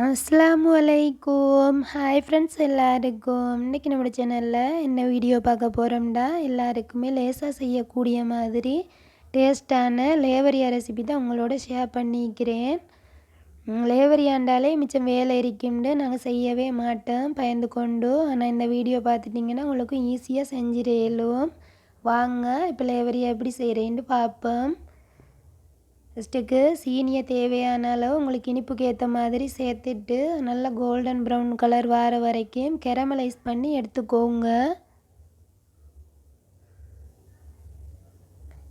அஸ்ஸலாமு அலைக்கும். Hi friends எல்லாருக்கும். இன்றைக்கி நம்ம சேனலில் என்ன வீடியோ பார்க்க போகிறோம்டா, எல்லாருக்குமே லேசாக செய்யக்கூடிய மாதிரி டேஸ்ட்டான லேவரியா ரெசிபி தான் உங்களோட ஷேர் பண்ணிக்கிறேன். லேவரியாண்டாலே மிச்சம் வேலை இருக்கும்னு நாங்கள் செய்யவே மாட்டோம் பயந்து கொண்டு. ஆனால் இந்த வீடியோ பார்த்துட்டிங்கன்னா உங்களுக்கு ஈஸியாக செஞ்சிடலும். வாங்க இப்போ லேவரியா எப்படி செய்கிறேன்னு பார்ப்போம். ஃபஸ்ட்டுக்கு சீனியை தேவையான அளவு உங்களுக்கு இனிப்புக்கு ஏற்ற மாதிரி சேர்த்துட்டு நல்லா கோல்டன் ப்ரௌன் கலர் வர வரைக்கும் கெரமலைஸ் பண்ணி எடுத்துக்கோங்க.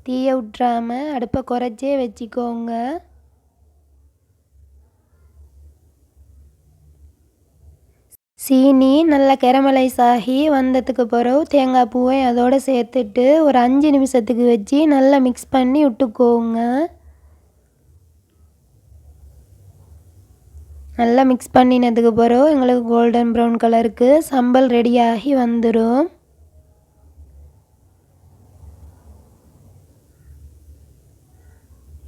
தீயை விட்டுறாமல் அடுப்பை குறைச்சே வச்சுக்கோங்க. சீனி நல்லா கெரமலைஸ் ஆகி வந்ததுக்கு பிறகு தேங்காய் பூவை அதோடு சேர்த்துட்டு ஒரு 5 நிமிஷத்துக்கு வச்சு நல்லா மிக்ஸ் பண்ணி விட்டுக்கோங்க. நல்லா மிக்ஸ் பண்ணினதுக்கு பிறகு எங்களுக்கு கோல்டன் ப்ரௌன் கலருக்கு சம்பல் ரெடியாகி வந்துடும்.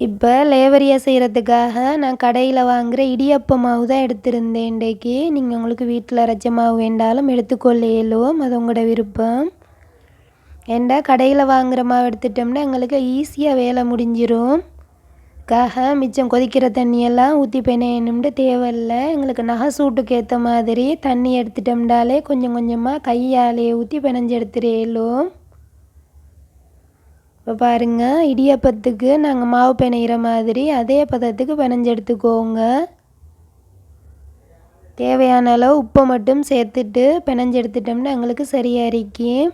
இப்போ லேவரியா செய்கிறதுக்காக நான் கடையில் வாங்குகிற இடியப்ப மாவு தான் எடுத்திருந்தேன். இன்றைக்கு நீங்கள் உங்களுக்கு வீட்டில் அரைச்ச மாவு வேண்டாலும் எடுத்துக்கொள்ள இயலும், அது உங்களோட விருப்பம். ஏண்டா கடையில் வாங்குகிற மாவு எடுத்துட்டோம்னா எங்களுக்கு ஈஸியாக வேலை முடிஞ்சிடும். மிச்சம் கொதிக்கிற தண்ணியெல்லாம் ஊற்றி பெனையணும்னு தேவையில்லை. எங்களுக்கு நகை சூட்டுக்கு ஏற்ற மாதிரி தண்ணி எடுத்துட்டோம்னாலே கொஞ்சம் கொஞ்சமாக கையாலே ஊற்றி பெனஞ்சு எடுத்துடலும். இப்போ பாருங்கள், இடியப்பத்துக்கு நாங்கள் மாவு பெனைகிற மாதிரி அதே பதத்துக்கு பெனஞ்சு எடுத்துக்கோங்க. தேவையான அளவு உப்பை மட்டும் சேர்த்துட்டு பெனஞ்சு எடுத்துட்டோம்னா எங்களுக்கு சரியாக இருக்கும்.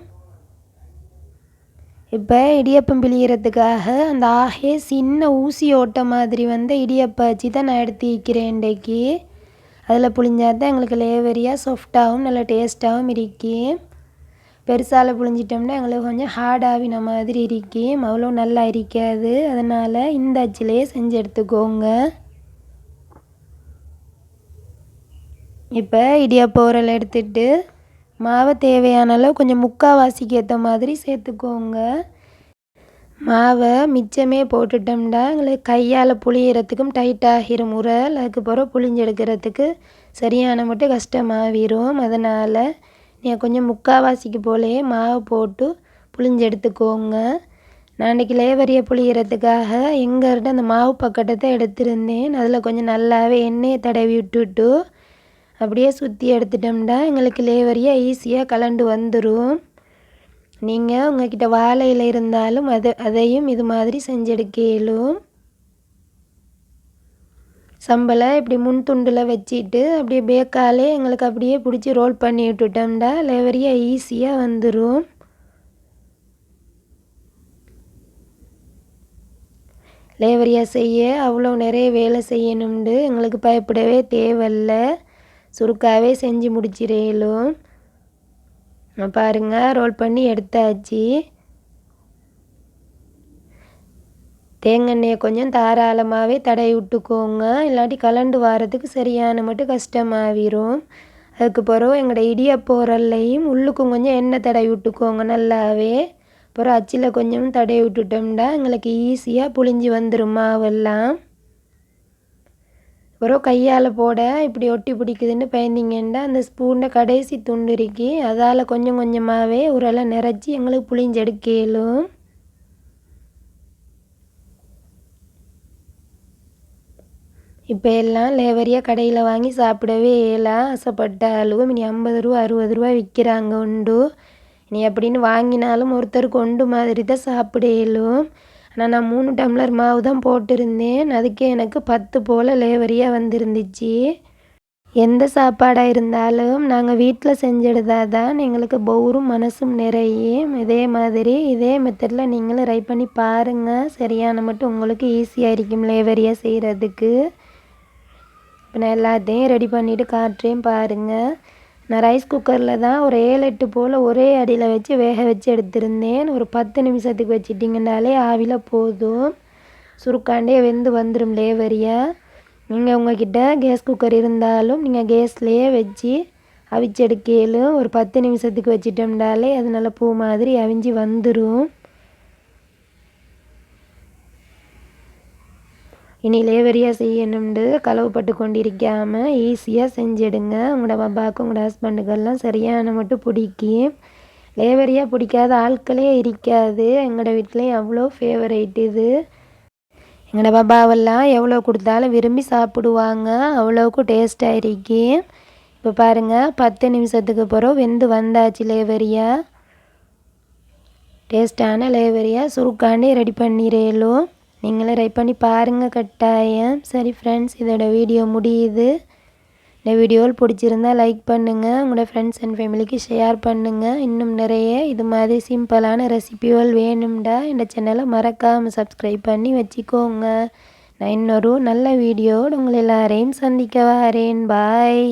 இப்போ இடியப்பம் பிழியறதுக்காக அந்த சின்ன ஊசி ஓட்ட மாதிரி இடியப்பம் வச்சு தான் நான் எடுத்து வைக்கிறேன். இன்றைக்கி அதில் புழிஞ்சாதான் எங்களுக்கு லேவரியாக சாஃப்டாகவும் நல்லா டேஸ்ட்டாகவும் இருக்கும். பெருசால் புழிஞ்சிட்டோம்னா எங்களுக்கு கொஞ்சம் ஹார்டாகின மாதிரி இருக்கும், அவ்வளோ நல்லா இருக்காது. அதனால் இந்த அச்சிலேயே செஞ்சு எடுத்துக்கோங்க. இப்போ இடியப்ப உரல் எடுத்துட்டு மாவை தேவையான அளவு கொஞ்சம் முக்கால்வாசிக்கு ஏற்ற மாதிரி சேர்த்துக்கோங்க. மாவை மிச்சமே போட்டுட்டோம்னா எங்களுக்கு கையால் புளியறதுக்கும் டைட்டாகிரும் உரல். அதுக்கு பிறகு புளிஞ்செடுக்கிறதுக்கு சரியான மட்டும் கஷ்டமாகிரும். அதனால் நீங்கள் கொஞ்சம் முக்கால்வாசிக்கு போலேயே மாவு போட்டு புளிஞ்செடுத்துக்கோங்க. நான் இன்றைக்கி லேவரியை புளியறதுக்காக எங்கள்கிட்ட அந்த மாவு பக்கத்தை எடுத்திருந்தேன். அதில் கொஞ்சம் நல்லாவே எண்ணெயை தடவி விட்டுட்டு அப்படியே சுற்றி எடுத்துட்டோம்னா எங்களுக்கு லேவரியாக ஈஸியாக கலண்டு வந்துடும். நீங்கள் உங்கள்கிட்ட வாழை இலை இருந்தாலும் அதையும் இது மாதிரி செஞ்செடுக்கலும். சம்பளை இப்படி முன் துண்டில் வச்சுட்டு அப்படியே பேக்காலே எங்களுக்கு அப்படியே பிடிச்சி ரோல் பண்ணி விட்டுட்டோம்டா லேவரியாக ஈஸியாக வந்துடும். லேவரியாக செய்ய அவ்வளோ நிறைய வேலை செய்யணும்னு எங்களுக்கு பயப்படவே தேவையில்லை, சுருக்காகவே செஞ்சு முடிச்சிடலும். பாருங்கள், ரோல் பண்ணி எடுத்தாச்சு. தேங்காய் கொஞ்சம் தாராளமாகவே தடவி விட்டுக்கோங்க, இல்லாட்டி கலண்டு வாரத்துக்கு சரியான மட்டும் கஷ்டமாகிரும். அதுக்கு பிறகு எங்களோட இடியப்ப உரல்லையும் உள்ளுக்கும் கொஞ்சம் எண்ணெய் தடவி விட்டுக்கோங்க நல்லாவே. அப்புறம் அச்சில் கொஞ்சம் தடவி விட்டுட்டோம்னா எங்களுக்கு ஈஸியாக புளிஞ்சு வந்துடும் மாவெல்லாம். அப்புறம் கையால் போட இப்படி ஒட்டி பிடிக்குதுன்னு பயந்தீங்கன்னா அந்த ஸ்பூனை கடைசி துண்டு இருக்கி அதால் கொஞ்சம் கொஞ்சமாகவே உரலை நிறச்சி எங்களுக்கு புளிஞ்செடுக்கலும். இப்போ எல்லாம் லேவரியாக கடையில் வாங்கி சாப்பிடவே இயலாம். ஆசைப்பட்டாலும் இனி 50 ரூபா 60 ரூபா விற்கிறாங்க உண்டு. இனி அப்படின்னு வாங்கினாலும் ஒருத்தருக்கு ஒன்று மாதிரி தான் சாப்பிட இயலும். ஆனால் நான் 3 டம்ளர் மாவு தான் போட்டிருந்தேன், அதுக்கே எனக்கு 10 போல் லேவரியாக வந்துருந்துச்சு. எந்த சாப்பாடாக இருந்தாலும் நாங்கள் வீட்டில் செஞ்செடுத்தால் தான் எங்களுக்கு பௌரும் மனசும் நிறையும். இதே மாதிரி இதே மெத்தடில் நீங்களும் ட்ரை பண்ணி பாருங்கள், சரியான மட்டும் உங்களுக்கு ஈஸியாக இருக்கும் லேவரியாக செய்கிறதுக்கு. இப்போ நான் எல்லாத்தையும் ரெடி பண்ணிவிட்டு காட்டுறேன் பாருங்கள். நான் ரைஸ் குக்கரில் தான் ஒரு 7-8 போல் ஒரே அடியில் வச்சு வேக வச்சு எடுத்திருந்தேன். ஒரு 10 நிமிஷத்துக்கு வச்சிட்டிங்கனாலே ஆவியில் போதும், சுருக்காண்டே வெந்து வந்துடும் லேவரியாக. நீங்கள் உங்கள்கிட்ட கேஸ் குக்கர் இருந்தாலும் நீங்கள் கேஸ்லேயே வச்சு அவிச்செடுக்கலும். ஒரு 10 நிமிஷத்துக்கு வச்சிட்டோம்னாலே அது நல்லா பூ மாதிரி அவிஞ்சு வந்துடும். இனி லேவரியாக செய்யணும்னு களவுப்பட்டு கொண்டிருக்காமல் ஈஸியாக செஞ்சிடுங்க. உங்களோட பாப்பாவுக்கு உங்களோட ஹஸ்பண்டுக்கெல்லாம் சரியான மட்டும் பிடிக்கும். லேவரியாக பிடிக்காத ஆட்களே இருக்காது. எங்களோட வீட்லேயும் அவ்வளோ ஃபேவரைட் இது. எங்களோட பாப்பாவெல்லாம் எவ்வளோ கொடுத்தாலும் விரும்பி சாப்பிடுவாங்க. அவ்வளோக்கும் டேஸ்ட்டாக இருக்கும். இப்போ பாருங்கள் 10 நிமிஷத்துக்கு பிறகு வெந்து வந்தாச்சு லேவரியாக. டேஸ்ட்டான லேவரியாக சுருக்காண்டி ரெடி பண்ணிடலும். நீங்களும் ரெடி பண்ணி பாருங்கள் கட்டாயம். சரி ஃப்ரெண்ட்ஸ், இதோட வீடியோ முடியுது. இந்த வீடியோவில் பிடிச்சிருந்தால் லைக் பண்ணுங்கள். உங்களோட ஃப்ரெண்ட்ஸ் அண்ட் ஃபேமிலிக்கு ஷேர் பண்ணுங்கள். இன்னும் நிறைய இது மாதிரி சிம்பிளான ரெசிபிகள் வேணும்டா இந்த சேனலை மறக்காமல் சப்ஸ்கிரைப் பண்ணி வச்சுக்கோங்க. நான் இன்னொரு நல்ல வீடியோடு உங்களை எல்லாரையும் சந்திக்க வரேன். பாய்.